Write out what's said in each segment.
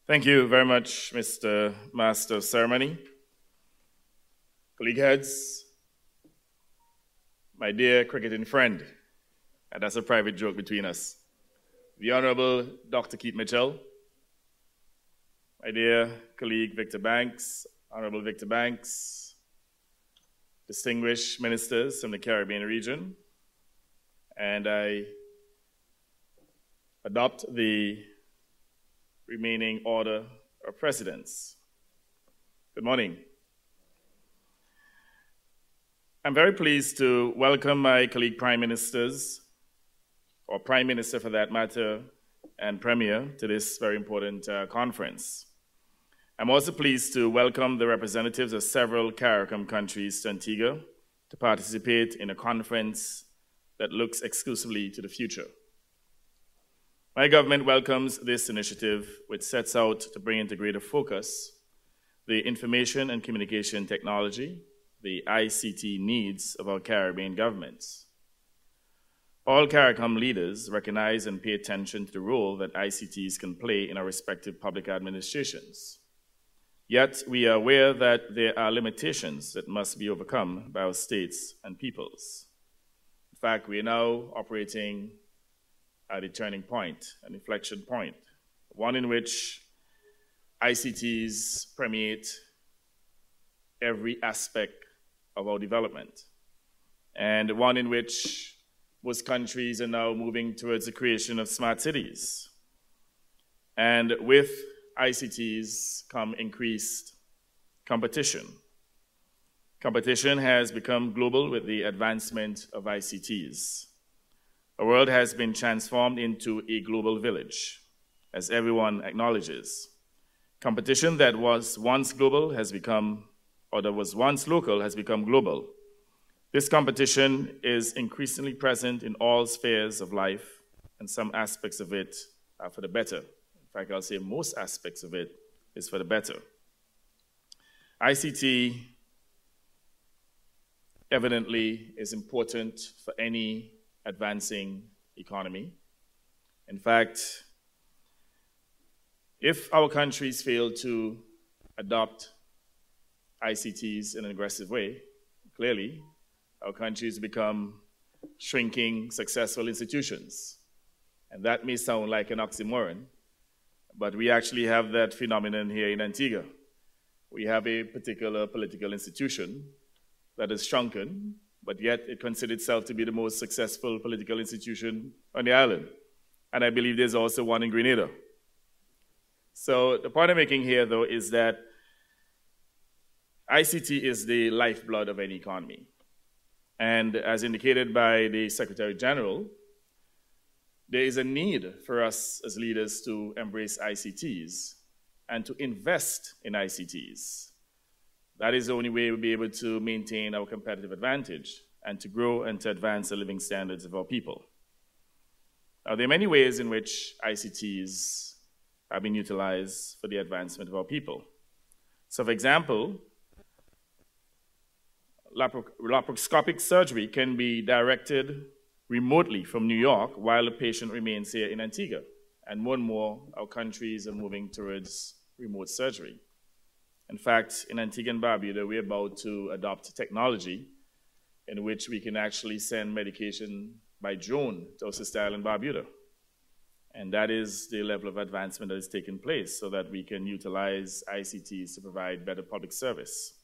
Thank you very much, Mr. Master of Ceremony. Colleague heads, my dear cricketing friend, and that's a private joke between us, the Honorable Dr. Keith Mitchell, my dear colleague Victor Banks, Honorable Victor Banks, distinguished ministers from the Caribbean region, and I adopt the remaining order of precedence. Good morning. I'm very pleased to welcome my colleague prime ministers, or prime minister for that matter, and premier to this very important conference. I'm also pleased to welcome the representatives of several CARICOM countries to Antigua to participate in a conference that looks exclusively to the future. My government welcomes this initiative, which sets out to bring into greater focus the information and communication technology, the ICT needs of our Caribbean governments. All CARICOM leaders recognize and pay attention to the role that ICTs can play in our respective public administrations. Yet, we are aware that there are limitations that must be overcome by our states and peoples. In fact, we are now operating at a turning point, an inflection point, one in which ICTs permeate every aspect of our development, and one in which most countries are now moving towards the creation of smart cities. And with ICTs come increased competition. Competition has become global with the advancement of ICTs. The world has been transformed into a global village, as everyone acknowledges. Competition that was once global has become, or that was once local has become global. This competition is increasingly present in all spheres of life, and some aspects of it are for the better. In fact, I'll say most aspects of it is for the better. ICT evidently is important for any advancing economy. In fact, if our countries fail to adopt ICTs in an aggressive way, clearly our countries become shrinking, successful institutions. And that may sound like an oxymoron, but we actually have that phenomenon here in Antigua. We have a particular political institution that is shrunken, but yet it considers itself to be the most successful political institution on the island. And I believe there's also one in Grenada. So the point I'm making here, though, is that ICT is the lifeblood of any economy. And as indicated by the Secretary General, there is a need for us as leaders to embrace ICTs and to invest in ICTs. That is the only way we'll be able to maintain our competitive advantage and to grow and to advance the living standards of our people. Now, there are many ways in which ICTs have been utilized for the advancement of our people. So, for example, laparoscopic surgery can be directed remotely from New York while the patient remains here in Antigua. And more our countries are moving towards remote surgery. In fact, in Antigua and Barbuda, we're about to adopt technology in which we can actually send medication by drone to our sister island, Barbuda. And that is the level of advancement that is taking place so that we can utilize ICTs to provide better public service.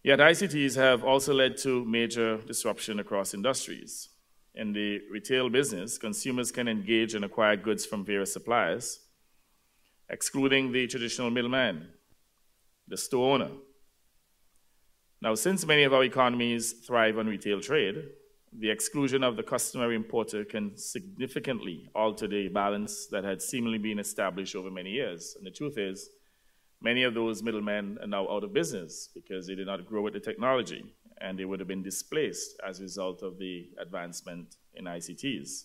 Yet ICTs have also led to major disruption across industries. In the retail business, consumers can engage and acquire goods from various suppliers, excluding the traditional middleman, the store owner. Now, since many of our economies thrive on retail trade, the exclusion of the customary importer can significantly alter the balance that had seemingly been established over many years. And the truth is, many of those middlemen are now out of business because they did not grow with the technology, and they would have been displaced as a result of the advancement in ICTs.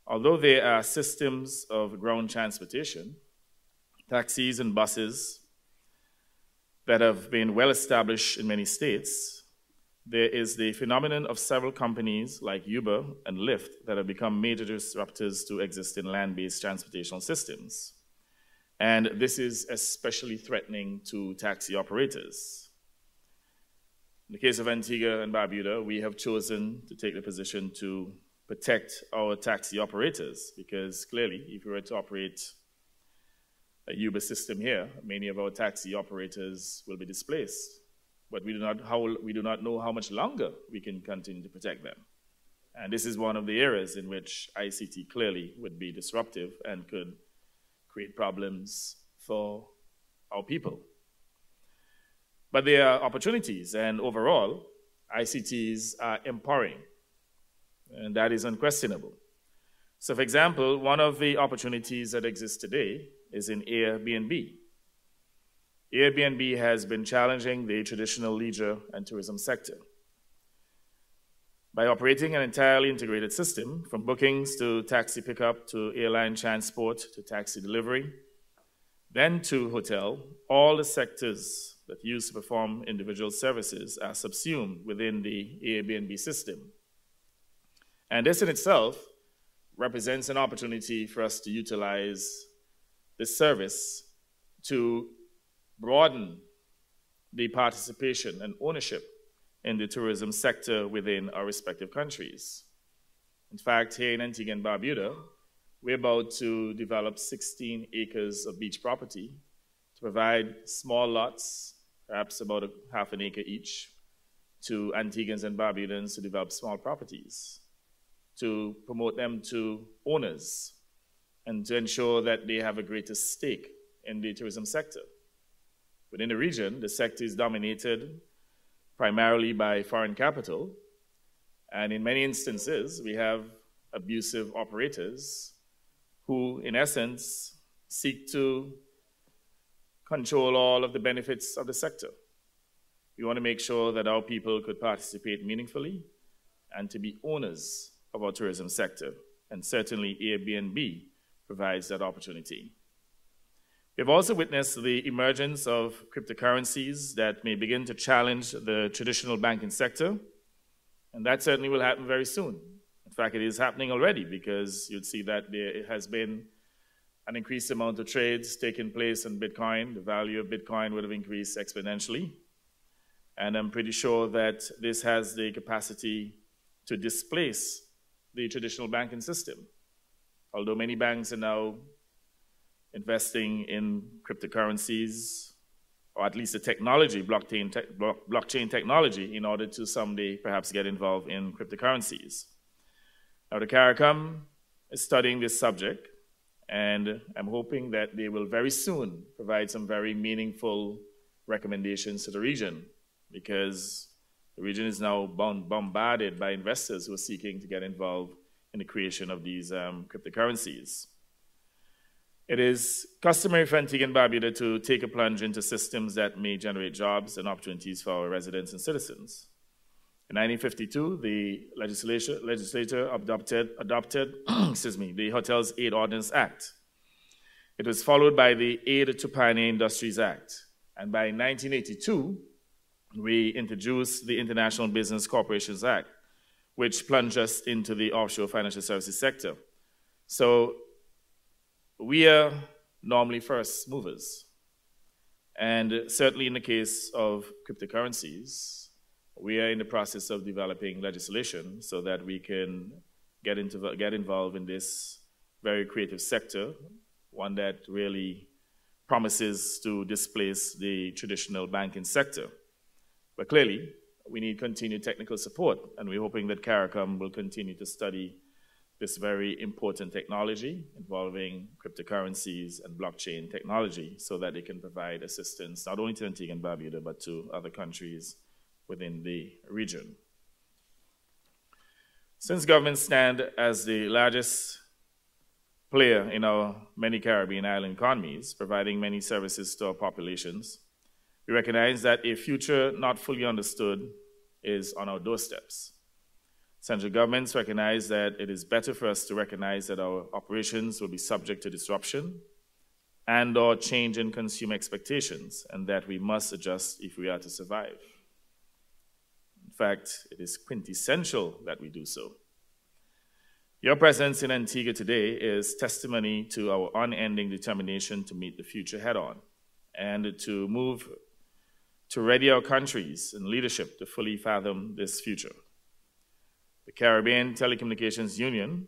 Although there are systems of ground transportation, taxis and buses that have been well established in many states, there is the phenomenon of several companies like Uber and Lyft that have become major disruptors to existing land-based transportation systems. And this is especially threatening to taxi operators. In the case of Antigua and Barbuda, we have chosen to take the position to protect our taxi operators, because clearly, if we were to operate a Uber system here, many of our taxi operators will be displaced. But we do not know how much longer we can continue to protect them. And this is one of the areas in which ICT clearly would be disruptive and could create problems for our people. But there are opportunities, and overall, ICTs are empowering, and that is unquestionable. So for example, one of the opportunities that exists today is in Airbnb. Airbnb has been challenging the traditional leisure and tourism sector. By operating an entirely integrated system, from bookings to taxi pickup to airline transport to taxi delivery, then to hotel, all the sectors that used to perform individual services are subsumed within the Airbnb system. And this in itself represents an opportunity for us to utilize this service to broaden the participation and ownership in the tourism sector within our respective countries. In fact, here in Antigua and Barbuda, we're about to develop 16 acres of beach property to provide small lots, perhaps about half an acre each, to Antiguans and Barbudans to develop small properties, to promote them to owners, and to ensure that they have a greater stake in the tourism sector. Within the region, the sector is dominated primarily by foreign capital, and in many instances, we have abusive operators who, in essence, seek to control all of the benefits of the sector. We want to make sure that our people could participate meaningfully and to be owners of our tourism sector, and certainly Airbnb provides that opportunity. We've also witnessed the emergence of cryptocurrencies that may begin to challenge the traditional banking sector, and that certainly will happen very soon. In fact, it is happening already, because you'd see that there has been an increased amount of trades taking place in Bitcoin. The value of Bitcoin would have increased exponentially, and I'm pretty sure that this has the capacity to displace the traditional banking system. Although many banks are now investing in cryptocurrencies, or at least the technology, blockchain technology, in order to someday perhaps get involved in cryptocurrencies. Now, the CARICAD is studying this subject, and I'm hoping that they will very soon provide some very meaningful recommendations to the region, because the region is now bombarded by investors who are seeking to get involved in the creation of these cryptocurrencies. It is customary for Antigua and Barbuda to take a plunge into systems that may generate jobs and opportunities for our residents and citizens. In 1952, the legislature adopted the Hotels Aid Ordinance Act. It was followed by the Aid to Pioneer Industries Act. And by 1982, we introduced the International Business Corporations Act, which plunged us into the offshore financial services sector. So we are normally first movers. And certainly in the case of cryptocurrencies, we are in the process of developing legislation so that we can get involved in this very creative sector, one that really promises to displace the traditional banking sector. But clearly, we need continued technical support, and we're hoping that CARICAD will continue to study this very important technology involving cryptocurrencies and blockchain technology so that they can provide assistance not only to Antigua and Barbuda, but to other countries within the region. Since governments stand as the largest player in our many Caribbean island economies, providing many services to our populations, we recognize that a future not fully understood is on our doorsteps. Central governments recognize that it is better for us to recognize that our operations will be subject to disruption and/or change in consumer expectations, and that we must adjust if we are to survive. In fact, it is quintessential that we do so. Your presence in Antigua today is testimony to our unending determination to meet the future head-on and to move to ready our countries and leadership to fully fathom this future. The Caribbean Telecommunications Union,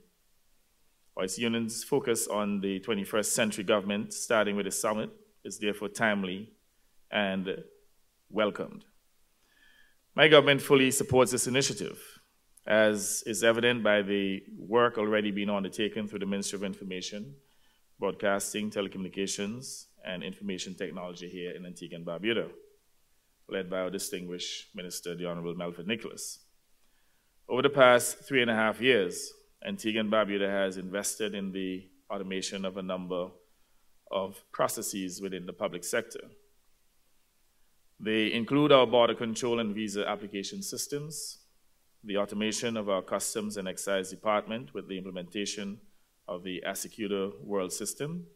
or its union's focus on the 21st century government, starting with the summit, is therefore timely and welcomed. My government fully supports this initiative, as is evident by the work already being undertaken through the Ministry of Information, Broadcasting, Telecommunications, and Information Technology here in Antigua and Barbuda, led by our distinguished Minister, the Honorable Melford Nicholas. Over the past 3.5 years, Antigua and Barbuda has invested in the automation of a number of processes within the public sector. They include our border control and visa application systems, the automation of our Customs and Excise Department with the implementation of the Executor World System,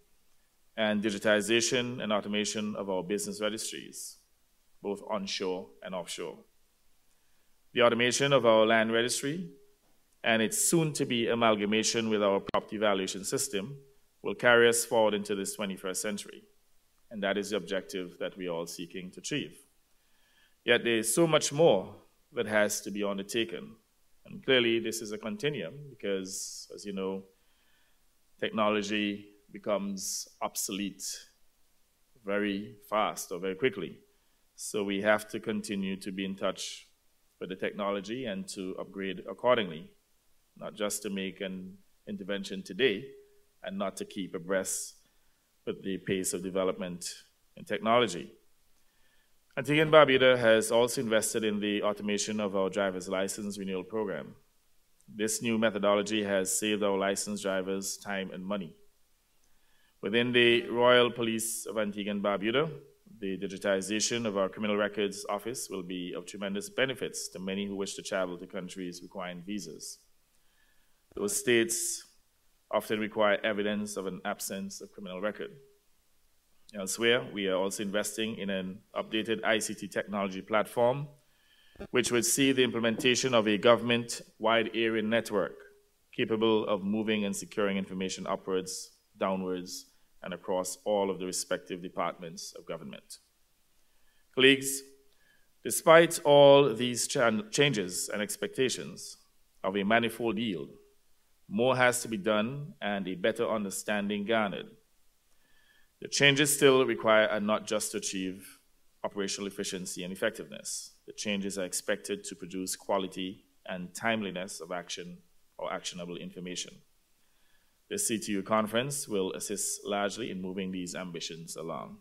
and digitization and automation of our business registries, both onshore and offshore. The automation of our land registry and its soon-to-be amalgamation with our property valuation system will carry us forward into this 21st century, and that is the objective that we are all seeking to achieve. Yet there is so much more that has to be undertaken, and clearly this is a continuum because, as you know, technology becomes obsolete very fast or very quickly. So we have to continue to be in touch with the technology and to upgrade accordingly, not just to make an intervention today and not to keep abreast with the pace of development in technology. Antigua and Barbuda has also invested in the automation of our driver's license renewal program. This new methodology has saved our licensed drivers time and money. Within the Royal Police of Antigua and Barbuda, the digitization of our Criminal Records Office will be of tremendous benefits to many who wish to travel to countries requiring visas. Those states often require evidence of an absence of criminal record. Elsewhere, we are also investing in an updated ICT technology platform, which would see the implementation of a government-wide area network capable of moving and securing information upwards, downwards, and across all of the respective departments of government. Colleagues, despite all these changes and expectations of a manifold yield, more has to be done and a better understanding garnered. The changes still require not just to achieve operational efficiency and effectiveness. The changes are expected to produce quality and timeliness of action or actionable information. The CTU conference will assist largely in moving these ambitions along.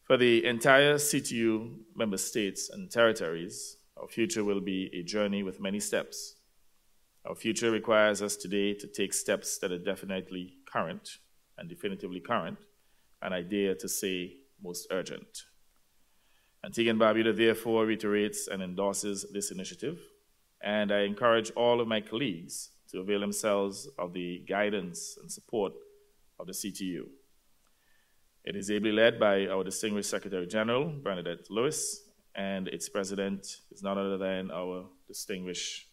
For the entire CTU member states and territories, our future will be a journey with many steps. Our future requires us today to take steps that are definitely current and definitively current, and I dare to say most urgent. Antigua and Barbuda therefore reiterates and endorses this initiative, and I encourage all of my colleagues to avail themselves of the guidance and support of the CTU. It is ably led by our distinguished Secretary General, Bernadette Lewis, and its president is none other than our distinguished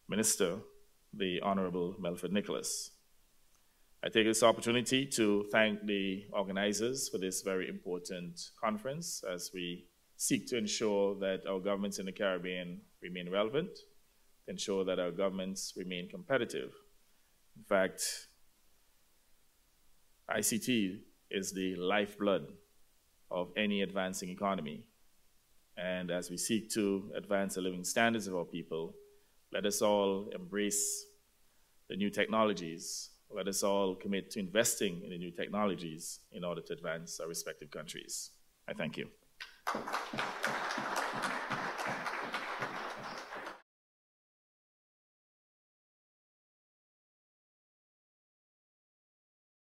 Minister, the Honorable Melford Nicholas. I take this opportunity to thank the organizers for this very important conference as we seek to ensure that our governments in the Caribbean remain relevant, ensure that our governments remain competitive. In fact, ICT is the lifeblood of any advancing economy. And as we seek to advance the living standards of our people, let us all embrace the new technologies. Let us all commit to investing in the new technologies in order to advance our respective countries. I thank you.